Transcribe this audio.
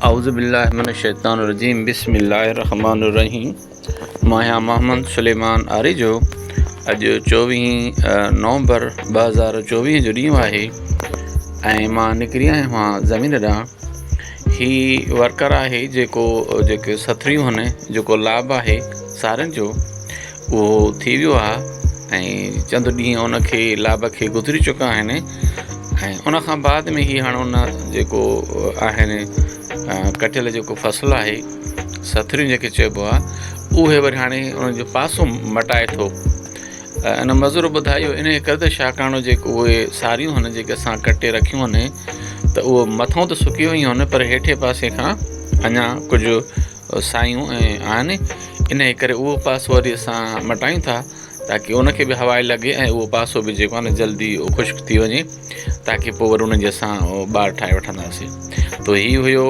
औज़ुबिल्लाहिमिनश्शैतानिर्रजीम बिस्मिल्लाहिर्रहमानिर्रहीम। मां मोहम्मद सुलेमान आरिजो। अॼु 24 नवंबर 2024 जो ॾींहुं आहे ऐं मां निकिरी आहियां मां ज़मीन ॾांहुं। ही वर्कर आहे जेके सथरियूं आहिनि, जेको लाभ आहे सारनि जो उहो थी वियो आहे ऐं चंद ॾींहं उनखे लाभ खे गुज़री चुका आहिनि। ऐं उन खां बाद में ही हाणे उन जेको आहिनि कटियल जेको फ़सुलु आहे सथरियूं जेके चइबो आहे उहे वरी हाणे उनजो पासो मटाए थो। इन मज़ूर ॿुधायो इन करे त छाकाणि जेको उहे सारियूं आहिनि जेके असां कटे रखियूं आहिनि त उहो मथां त सुकी वियूं आहिनि पर हेठे पासे खां अञा कुझु सायूं आहिनि। इन करे उहो पासो वरी असां मटायूं था ताकी उनखे बि हवा लॻे ऐं उहो पासो बि जेको आहे न जल्दी ख़ुश्क थी वञे ताकी पोइ वरी उनजी असां ॿार ठाहे वठंदासीं। तो ही हुयो